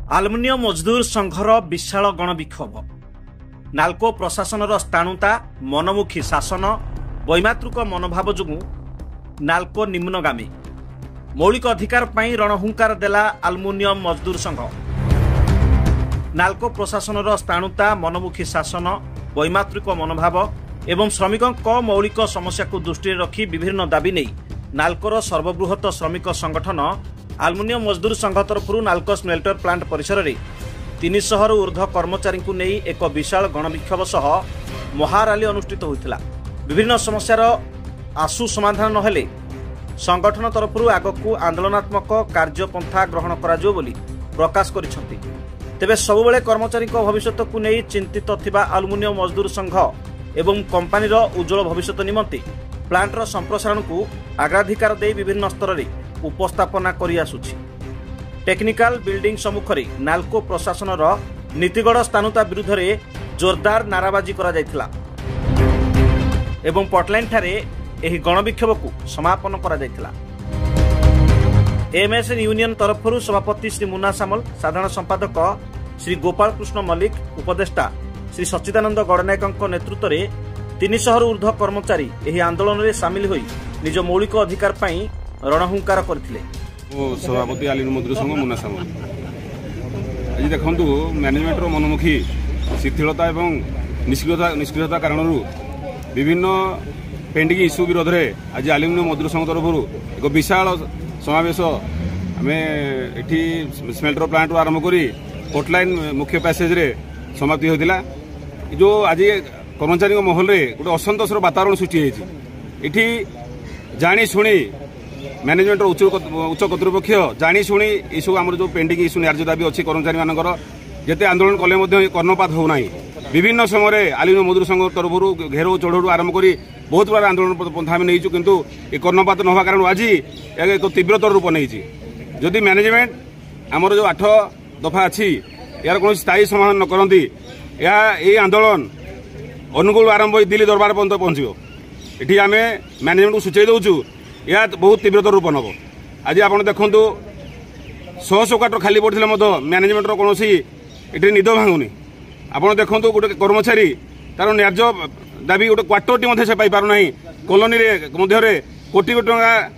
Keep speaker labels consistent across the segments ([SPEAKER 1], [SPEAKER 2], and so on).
[SPEAKER 1] Aluminium मजदूर संघर विशाल गणविक्षोभ नाल्को प्रशासन स्थाणुता मनमुखी शासन वैमातृक मनोभाव जोगु नाल्को निम्नगामी मौलिक अधिकार पर रणहुंकार देला आलुमिनियम मजदूर संघ। नाल्को प्रशासन स्थाणुता मनमुखी शासन वैमातृक मनोभाव एवं श्रमिकों मौलिक समस्या को दृष्टि रखी विभिन्न दाबी नहीं नाल्कोर सर्वबृहत श्रमिक संगठन आलुमिनियम मजदूर संघ तरफ नाल्को स्मेल्टर प्लांट परिसर में 300 रु ऊर्ध्व कर्मचारी को नहीं एक विशाल गणविक्षोभ सह महाराली अनुष्ठित होता। विभिन्न समस्यार आशु समाधान नहेले संगठन तरफ आगकू आंदोलनात्मक कार्यपंथा ग्रहण करा बोली प्रकाश करिसेंति। तेबे सबुबले कर्मचारी भविष्य को नहीं चिंतित थिबा आलुमिनियम मजदूर संघ एवं कंपानीर उज्जवल भविष्य निमंते प्लांटर संप्रसारण को अग्राधिकार दे विभिन्न स्तर में उपस्थापना करि आसुछि। टेक्निकल बिल्डिंग सम्मुखरे नाल्को प्रशासन नीतिगढ़ स्थानुता विरुद्ध में जोरदार नाराबाजी करा जायथिला एवं पटलाइन ठारे एही गणविक्षोभ को समापन करा जायथिला। एमएसएन यूनियन तरफ सभापति श्री मुन्ना सामल, साधारण संपादक श्री गोपाल कृष्ण मल्लिक, उपदेष्टा श्री सच्चिदानंद गड़नायक नेतृत्व में 300 रु ऊर्ध्व कर्मचारी एही आंदोलन में सामिल होई निज मौलिक अधिकार पई रणहुंकार करथिले।
[SPEAKER 2] सभापति आलुमिनियम मजदूर संघ मुन्ना सामल आज देखु मैनेजमेंटर मनमुखी शिथिलता और निष्क्रियता कारण विभिन्न पेंडिंग इश्यू विरोध में आज आलुमिनियम मजदूर संघ तरफ एक विशाल समावेश आम एठी स्मेल्टर प्लांट आरंभ कर पोर्टलाइन मुख्य पैसेज रे समाप्ति होता। जो आज कर्मचारी महल में गोटे असंतोषर वातावरण सृष्टि होती जानी शुणी मैनेजमेंट उच्च कर्तृपक्ष जानी शुणी यू आम जो पेंडिंग इश्यू न्याय दाबी अच्छी कर्मचारी मानकर जिते आंदोलन कले कर्णपात होना विभिन्न समय आलुमिनियम मजदूर संघ तरफ घेराव चढ़ऊ आरंभ कर बहुत बड़ा आंदोलन पंथा आम नहीं किंतु ये कर्णपात न होगा कारण आज एक तीव्रतर रूप नहीं। जदि मैनेजमेंट आमर जो 8 दफा अच्छी यार कौन स्थायी समाधान न करती यह आंदोलन अनुगुल आरंभ दिल्ली दरबार पर्यंत पहुंचो। ये आम मैनेजमेंट को सूचई दौचु यह बहुत तीव्रतर रूप नब। आज आप देखु 100 क्वार्टर खाली पड़े मैनेजमेंट कौन ये निद भांगुनी। आप देखु गोटे कर्मचारी तार न्याय दाबी गोटे क्वार्टर से पाई ना कॉलोनी मध्य कोटी कोटी टका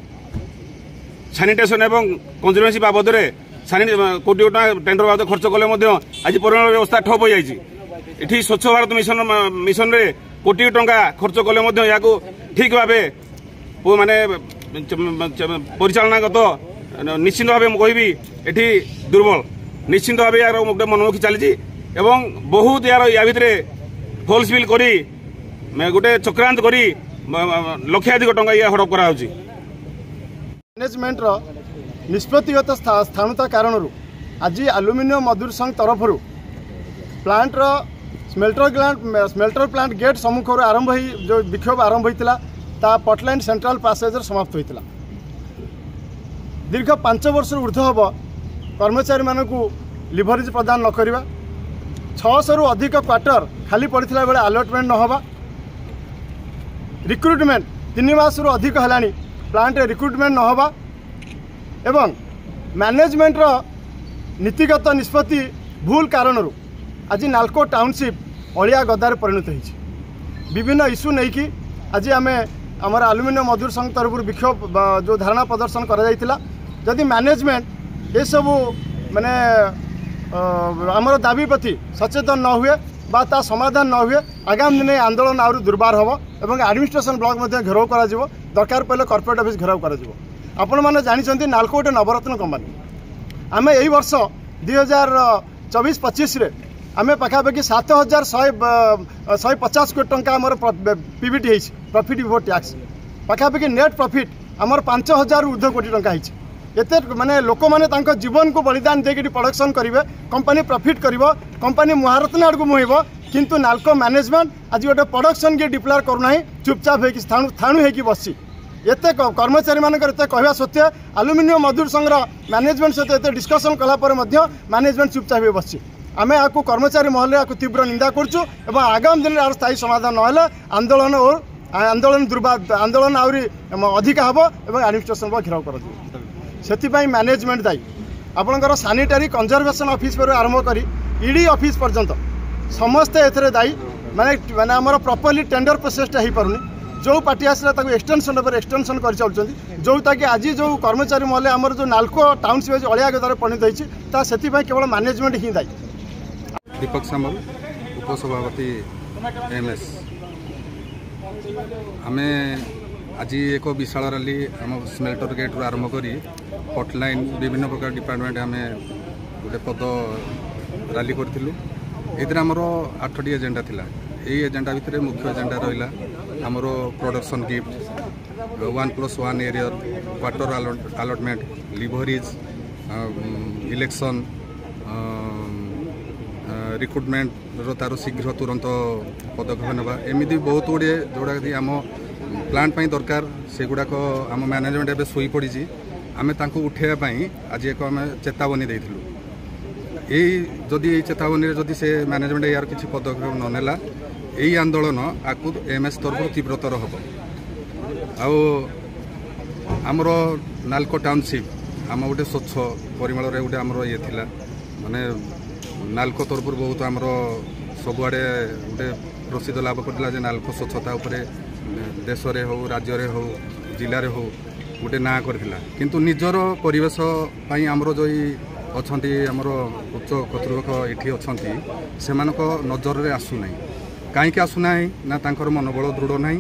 [SPEAKER 2] सानिटेशन एवं कंजुमेंसी बाबद कोटी कोटी टेंडर बाबद खर्च कले आज परिमाण व्यवस्था ठप हो जाए। स्वच्छ भारत मिशन रे कोटी टंका खर्च कले या ठीक भाव माने परिचालनागत निश्चिंत भाव कहि एठी दुर्बल निश्चिंत भाव यार गोटे मनमुखी चली बहुत यार या भितर फॉल्स बिल करी गोटे चक्रांत करी लक्षाधिक टंका या हड़प करा होची।
[SPEAKER 3] मैनेजमेंट निष्पत्तिगत स्थानुता कारण आज आलुमिनियम मजदूर संघ तरफ प्लांट स्मेल्टर प्लांट गेट सम्मुख आरंभ जो विक्षोभ आरंभ होता पटलाइन सेंट्रल पैसेज समाप्त होता। दीर्घ 5 वर्ष ऊर्ध्व हम कर्मचारी मानक लिवरेज प्रदान न करवा 600 रु अधिक क्वार्टर खाली पड़ता बेले अलॉटमेंट नहबा रिक्रुटमेंट 3 मास रु अधिक है प्लांट रिक्रुटमेंट नहबा एवं मैनेजमेंट नीतिगत निष्पत्ति भूल कारण आज नाल्को टाउनशिप अलिया गदार परिणत होती। विभिन्न इश्यू नहीं कि आज आम आमर आलुमिनियम मजदूर संघ तरफ विक्षोभ जो धारणा प्रदर्शन करा जदि मैनेजमेंट ये सब माने आमर दाबी प्रति सचेतन न हुए बा ता समाधान न हुए आगामी दिन आंदोलन आहुरी दुर्बार हम और एडमिनिस्ट्रेशन ब्लॉक मध्य घेराव करा दरकार पड़े कॉर्पोरेट ऑफिस घेराव करा आपण मैंने जानते नाल्को गोटे नवरत्न कंपानी आम यही वर्ष 2024-25 आम पाखापाखि 7150 कोटी टंका आमर पीबीटी प्रॉफिट बिफोर टैक्स पाखापाखि नेट प्रॉफिट आमर 5000 ऊर्ध्व कोटी टंका एते माने लोक माने जीवन को बलिदान देकर प्रोडक्शन करेंगे कंपनी प्रॉफिट कर कंपनी महारत्न आड़ को मुहब किंतु नाल्को मैनेजमेंट आज गोटे प्रोडक्शन के डिप्लायर करना चुपचाप हो थाणु हो बसी एत कर्मचारी मान कहवा सत्य आलुमिनियम मजदूर संघ मैनेजमेंट सहित एत डिस्कसन कलापर मैनेजमेंट चुपचाप हो बसी आम आपको कर्मचारी महल में तीव्र निंदा करुँ और आगामी दिन में स्थायी समाधान ना आंदोलन और आंदोलन आहरी अधिक हम और एडमिनिस्ट्रेशन घेराव कर मैनेजमेंट दायी आपणकर सानिटारी कंजर्वेशन ऑफिस पर आरंभ कर ईडी ऑफिस पर्यंत समस्ते एथरे दायी माने माने आमर प्रॉपर्ली टेंडर प्रोसेसटा हो पारुनी जो पार्टी आसला ताको एक्सटेंशन पर एक्सटेंशन कर चलुछंती जो ताकि आज जो कर्मचारी मले आमर जो नालको टाउनशिप अलिया गदार परिणत होईछि ता सेति पय केवल मैनेजमेंट ही दायी।
[SPEAKER 4] दीपक सामल उपसभापति एमएस आम आज एक विशाल रैली आम स्मेल्टर गेट रू आरंभ करी हॉटलाइन विभिन्न प्रकार डिपार्टमेंट आम गोटे पद रैली करूँ ये आमर 8टी एजेंडा थिला यही एजेंडा भितर मुख्य एजेंडा रहा आमर production gift 1+1 arrear quarter allotment leverage election recruitment तार शीघ्र तुरंत पदक्षेप ना एमती बहुत गुड़े जोड़ा कि आम प्लांट पर दरकार से गुड़ाक आम मैनेजमेंट एवं शोई पड़ी आम उठाई आज एक आम चेतावनी देलु यही जदि चेतावनी जदि से मैनेजमेंट यार किसी पदक्षेप न नेला यही आंदोलन आकु एमएस तरफ तीव्रतर हम आमर नालको टाउनशिप आम गोटे स्वच्छ परिमल गोटे आमर ये थिला माने नालको तरफ बहुत आमर सबुआड़े गोटे प्रसिद्ध लाभ करता जे नालको स्वच्छता उपरे देश में हो राज्य में हो जिले में हो गोटे ना करथिला किंतु निजर परिवेश पई आमर जो अच्छा आमर उच्च कर्तृपक्ष ये अच्छा से नजर में आसुना कहीं आसुना ना तांकर मनोबल दृढ़ ना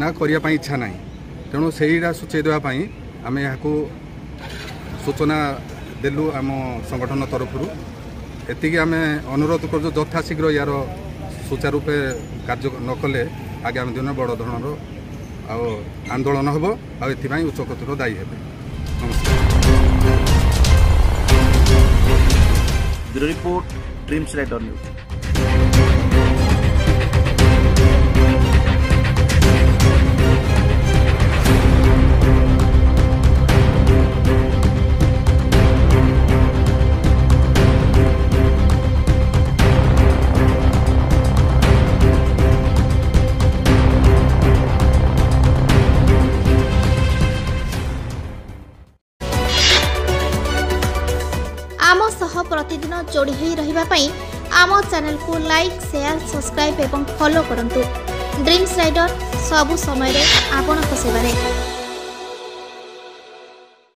[SPEAKER 4] ना करने इच्छा ना तेणु से सूचे देवाई आम यहाँ सूचना देलु आम संगठन तरफ एतिकी आम अनुरोध कर यथाशीघ्र यार सुचारूपे कार्य न कले आगामी दिन बड़ धरणर आंदोलन हम आपाई उच्च कर्तृपक्ष दायी हे।
[SPEAKER 1] Bureau report dreams rider news.
[SPEAKER 5] आम सह प्रतिदिन जोड़ी होई रहिबा पई आम चैनल को लाइक शेयर सब्सक्राइब एवं फॉलो करंतु। ड्रीम्स राइडर सबु समय रे आपन को सेवा रे।